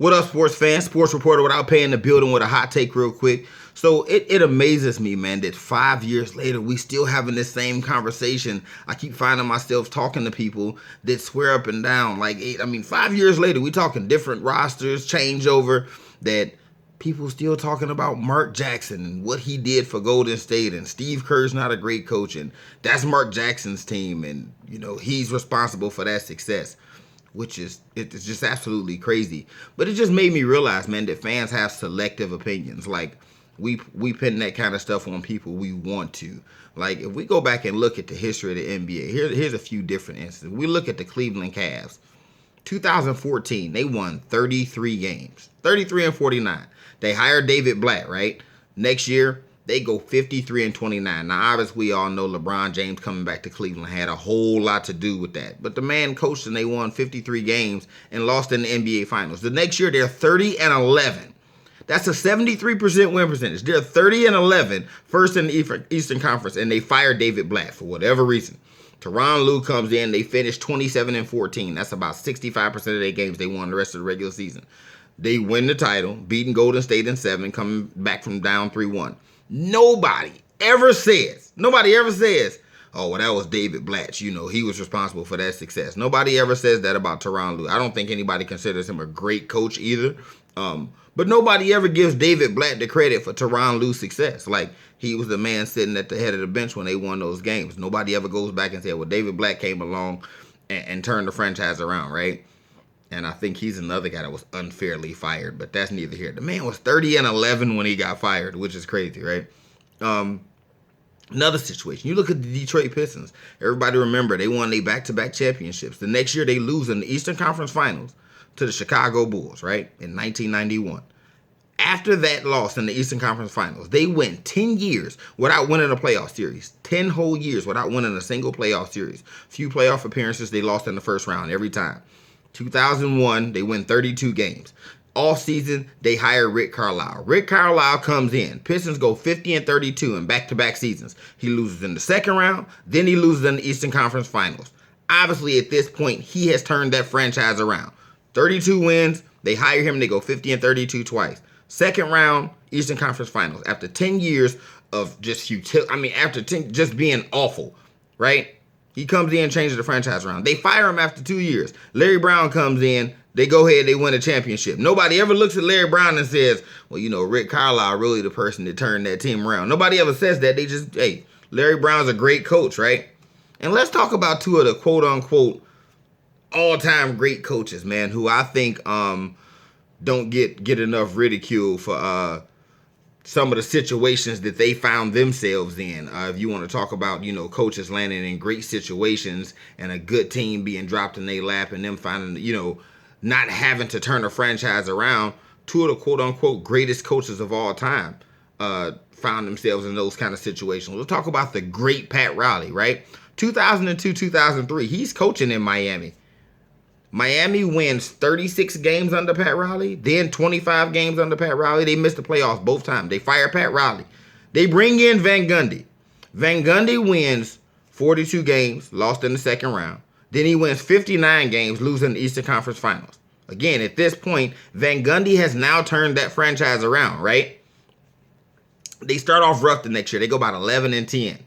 What up, sports fans? Sports reporter without paying the building with a hot take real quick. So it amazes me, man, that 5 years later, we still having this same conversation. I keep finding myself talking to people that swear up and down. 5 years later, we talking different rosters, changeover, that people still talking about Mark Jackson and what he did for Golden State, and Steve Kerr's not a great coach, and that's Mark Jackson's team, and, he's responsible for that success. It's just absolutely crazy. But it just made me realize, man, that fans have selective opinions. Like, we pin that kind of stuff on people we want to. Like, if we go back and look at the history of the NBA, here's a few different instances. We look at the Cleveland Cavs. 2014, they won 33 games. 33-49. They hired David Blatt, right? Next year, they go 53-29. Now, obviously, we all know LeBron James coming back to Cleveland had a whole lot to do with that. But the man coached and they won 53 games and lost in the NBA Finals. The next year, they're 30-11. That's a 73% win percentage. They're 30-11, first in the Eastern Conference, and they fired David Blatt for whatever reason. Tyronn Lue comes in. They finish 27-14. That's about 65% of their games they won the rest of the regular season. They win the title, beating Golden State in 7, coming back from down 3-1. Nobody ever says, oh, well, that was David Blatt. He was responsible for that success. Nobody ever says that about Tyronn Lue. I don't think anybody considers him a great coach either. But nobody ever gives David Blatt the credit for Tyronn Lue's success. Like, he was the man sitting at the head of the bench when they won those games. Nobody ever goes back and says, well, David Blatt came along and turned the franchise around, right? And I think he's another guy that was unfairly fired, but that's neither here. The man was 30-11 when he got fired, which is crazy, right? Another situation. You look at the Detroit Pistons. Everybody remember, they won their back-to-back championships. The next year, they lose in the Eastern Conference Finals to the Chicago Bulls, right, in 1991. After that loss in the Eastern Conference Finals, they went 10 years without winning a playoff series. 10 whole years without winning a single playoff series. Few playoff appearances, they lost in the first round every time. 2001, they win 32 games. All season, they hire Rick Carlisle. Rick Carlisle comes in. Pistons go 50-32 in back-to-back seasons. He loses in the second round, then he loses in the Eastern Conference Finals. Obviously, at this point, he has turned that franchise around. 32 wins, they hire him, they go 50-32 twice. Second round, Eastern Conference Finals. After 10 years of just just being awful, right? He comes in and changes the franchise around. They fire him after 2 years. Larry Brown comes in. They go ahead. They win a championship. Nobody ever looks at Larry Brown and says, well, Rick Carlisle really the person that turned that team around. Nobody ever says that. They just, hey, Larry Brown's a great coach, right? And let's talk about two of the quote-unquote all-time great coaches, man, who I think don't get enough ridicule for some of the situations that they found themselves in. If you want to talk about, coaches landing in great situations and a good team being dropped in their lap and them finding, not having to turn a franchise around, two of the quote-unquote greatest coaches of all time found themselves in those kind of situations. We'll talk about the great Pat Riley, right? 2002, 2003, he's coaching in Miami. Miami wins 36 games under Pat Riley, then 25 games under Pat Riley. They missed the playoffs both times. They fire Pat Riley. They bring in Van Gundy. Van Gundy wins 42 games, lost in the second round. Then he wins 59 games, losing the Eastern Conference Finals. Again, at this point, Van Gundy has now turned that franchise around, right? They start off rough the next year. They go about 11-10.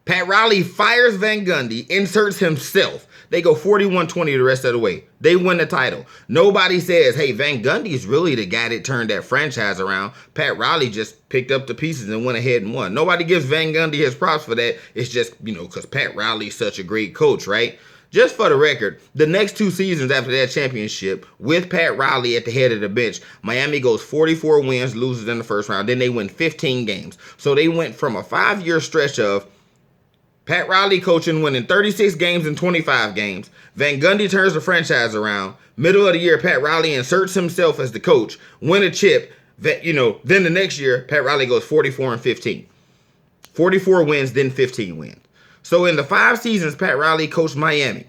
Pat Riley fires Van Gundy, inserts himself. They go 41-20 the rest of the way. They win the title. Nobody says, hey, Van Gundy is really the guy that turned that franchise around. Pat Riley just picked up the pieces and went ahead and won. Nobody gives Van Gundy his props for that. It's just, because Pat Riley's such a great coach, right? Just for the record, the next 2 seasons after that championship, with Pat Riley at the head of the bench, Miami goes 44 wins, loses in the first round. Then they win 15 games. So they went from a 5-year stretch of Pat Riley coaching, winning 36 games and 25 games. Van Gundy turns the franchise around. Middle of the year, Pat Riley inserts himself as the coach, win a chip. Then the next year, Pat Riley goes 44-15. 44 wins, then 15 wins. So in the 5 seasons Pat Riley coached Miami,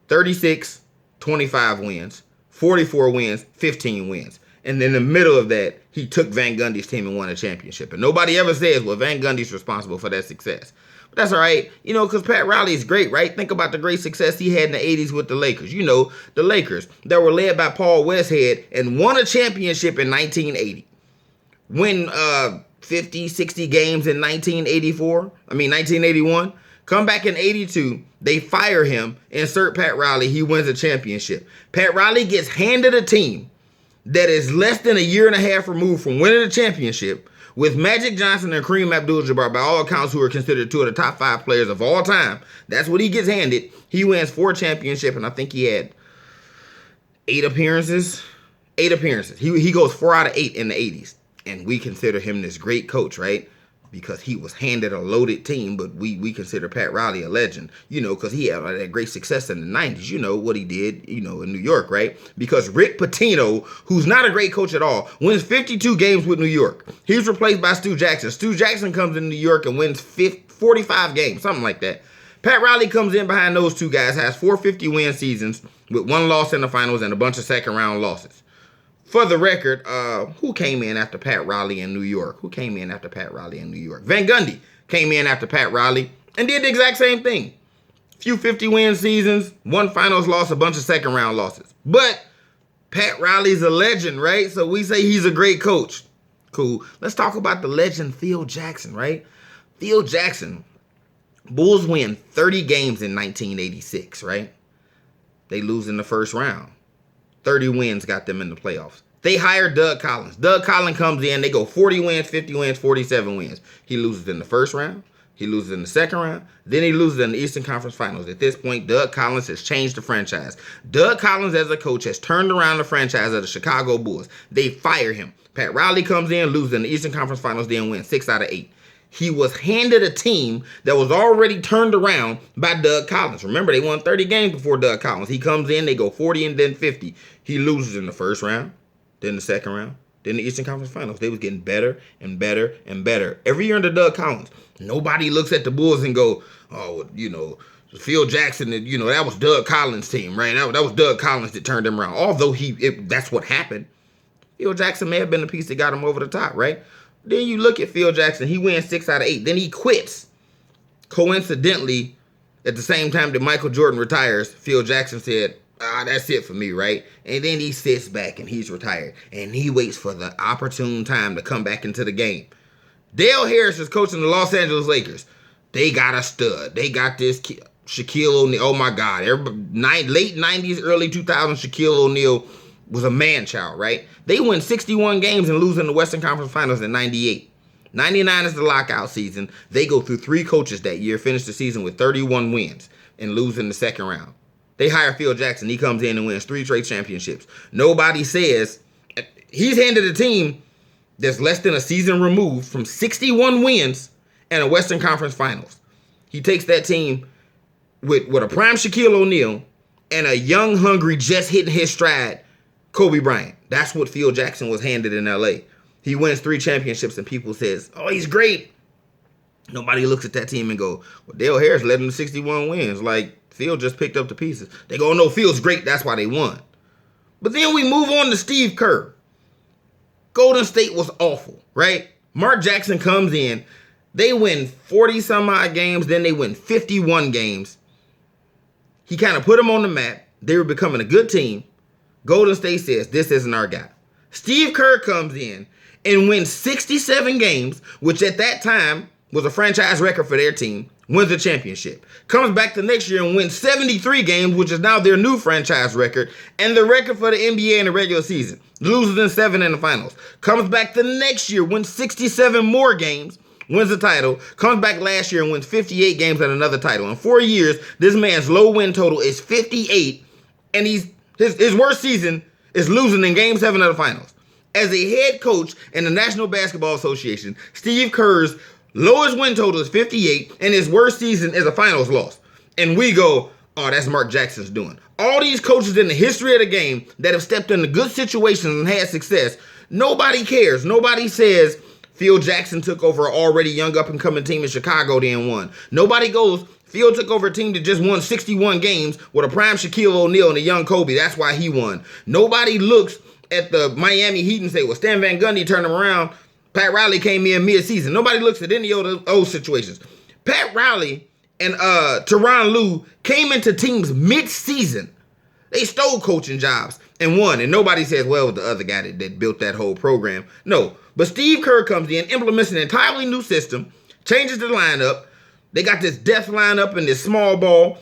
36, 25 wins, 44 wins, 15 wins. And in the middle of that, he took Van Gundy's team and won a championship. And nobody ever says, well, Van Gundy's responsible for that success. That's all right. Because Pat Riley is great, right? Think about the great success he had in the 80s with the Lakers. The Lakers that were led by Paul Westhead and won a championship in 1980. Win 50, 60 games in 1981. Come back in 82. They fire him, insert Pat Riley. He wins a championship. Pat Riley gets handed a team that is less than a year and a half removed from winning a championship with Magic Johnson and Kareem Abdul-Jabbar, by all accounts, who are considered two of the top 5 players of all time. That's what he gets handed. He wins 4 championships, and I think he had 8 appearances. 8 appearances. He goes 4 out of 8 in the 80s. And we consider him this great coach, right? Because he was handed a loaded team, but we consider Pat Riley a legend, because he had that great success in the 90s. You know what he did, in New York, right? Because Rick Pitino, who's not a great coach at all, wins 52 games with New York. He's replaced by Stu Jackson. Stu Jackson comes in New York and wins 45 games, something like that. Pat Riley comes in behind those two guys, has 4 50-win seasons with 1 loss in the finals and a bunch of second-round losses. For the record, who came in after Pat Riley in New York? Van Gundy came in after Pat Riley and did the exact same thing. Few 50-win seasons, 1 finals loss, a bunch of second-round losses. But Pat Riley's a legend, right? So we say he's a great coach. Cool. Let's talk about the legend Phil Jackson, right? Phil Jackson. Bulls win 30 games in 1986, right? They lose in the first round. 30 wins got them in the playoffs. They hired Doug Collins. Doug Collins comes in. They go 40 wins, 50 wins, 47 wins. He loses in the first round. He loses in the second round. Then he loses in the Eastern Conference Finals. At this point, Doug Collins has changed the franchise. Doug Collins, as a coach, has turned around the franchise of the Chicago Bulls. They fire him. Pat Riley comes in, loses in the Eastern Conference Finals, then wins 6 out of 8. He was handed a team that was already turned around by Doug Collins. Remember, they won 30 games before Doug Collins. He comes in, they go 40 and then 50. He loses in the first round, then the second round, then the Eastern Conference Finals. They was getting better and better and better. Every year under Doug Collins, nobody looks at the Bulls and go, oh, Phil Jackson, that was Doug Collins' team, right? That was Doug Collins that turned him around. Although that's what happened. Phil Jackson may have been the piece that got him over the top, right? Then you look at Phil Jackson. He wins 6 out of 8. Then he quits. Coincidentally, at the same time that Michael Jordan retires, Phil Jackson said, that's it for me, right? And then he sits back and he's retired. And he waits for the opportune time to come back into the game. Dale Harris is coaching the Los Angeles Lakers. They got a stud. They got this Shaquille O'Neal. Oh, my God. Late 90s, early 2000s, Shaquille O'Neal was a man-child, right? They win 61 games and lose in the Western Conference Finals in 98. 99 is the lockout season. They go through 3 coaches that year, finish the season with 31 wins, and lose in the second round. They hire Phil Jackson. He comes in and wins 3 straight championships. Nobody says he's handed a team that's less than a season removed from 61 wins and a Western Conference Finals. He takes that team with a prime Shaquille O'Neal and a young, hungry, just hitting his stride Kobe Bryant. That's what Phil Jackson was handed in L.A. He wins 3 championships and people says, oh, he's great. Nobody looks at that team and go, well, Dale Harris led them to 61 wins. Like, Phil just picked up the pieces. They go, no, Phil's great. That's why they won. But then we move on to Steve Kerr. Golden State was awful, right? Mark Jackson comes in. They win 40-some-odd games. Then they win 51 games. He kind of put them on the map. They were becoming a good team. Golden State says, this isn't our guy. Steve Kerr comes in and wins 67 games, which at that time was a franchise record for their team, wins the championship. Comes back the next year and wins 73 games, which is now their new franchise record, and the record for the NBA in the regular season. Loses in 7 in the finals. Comes back the next year, wins 67 more games, wins the title. Comes back last year and wins 58 games and another title. In 4 years, this man's low win total is 58, and his worst season is losing in Game 7 of the finals. As a head coach in the National Basketball Association, Steve Kerr's lowest win total is 58, and his worst season is a finals loss. And we go, oh, that's Mark Jackson's doing. All these coaches in the history of the game that have stepped into good situations and had success, nobody cares. Nobody says Phil Jackson took over an already young up-and-coming team in Chicago, then won. Nobody goes, Phil took over a team that just won 61 games with a prime Shaquille O'Neal and a young Kobe. That's why he won. Nobody looks at the Miami Heat and say, well, Stan Van Gundy turned him around. Pat Riley came in mid-season. Nobody looks at any of those situations. Pat Riley and Tyronn Lue came into teams mid-season. They stole coaching jobs and won. And nobody says, well, the other guy that built that whole program. No. But Steve Kerr comes in, implements an entirely new system, changes the lineup. They got this death lineup and this small ball.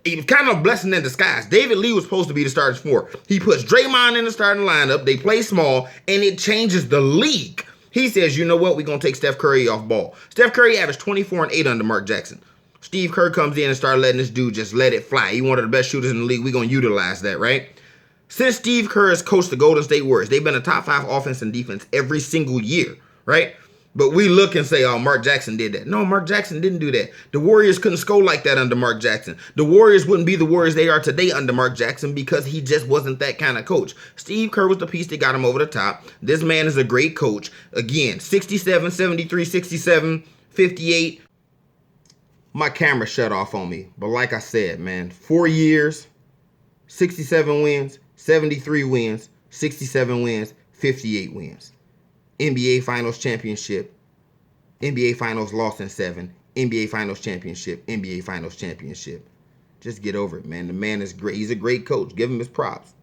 It was kind of a blessing in disguise. David Lee was supposed to be the starting four. He puts Draymond in the starting lineup. They play small, and it changes the league. He says, you know what? We're going to take Steph Curry off ball. Steph Curry averaged 24 and 8 under Mark Jackson. Steve Kerr comes in and starts letting this dude just let it fly. He one of the best shooters in the league. We're going to utilize that, right? Since Steve Kerr has coached the Golden State Warriors, they've been a top 5 offense and defense every single year, right? But we look and say, oh, Mark Jackson did that. No, Mark Jackson didn't do that. The Warriors couldn't score like that under Mark Jackson. The Warriors wouldn't be the Warriors they are today under Mark Jackson because he just wasn't that kind of coach. Steve Kerr was the piece that got him over the top. This man is a great coach. Again, 67, 73, 67, 58. My camera shut off on me. But like I said, man, 4 years, 67 wins, 73 wins, 67 wins, 58 wins. NBA Finals championship, NBA Finals lost in 7, NBA Finals championship, NBA Finals championship. Just get over it, man. The man is great. He's a great coach. Give him his props.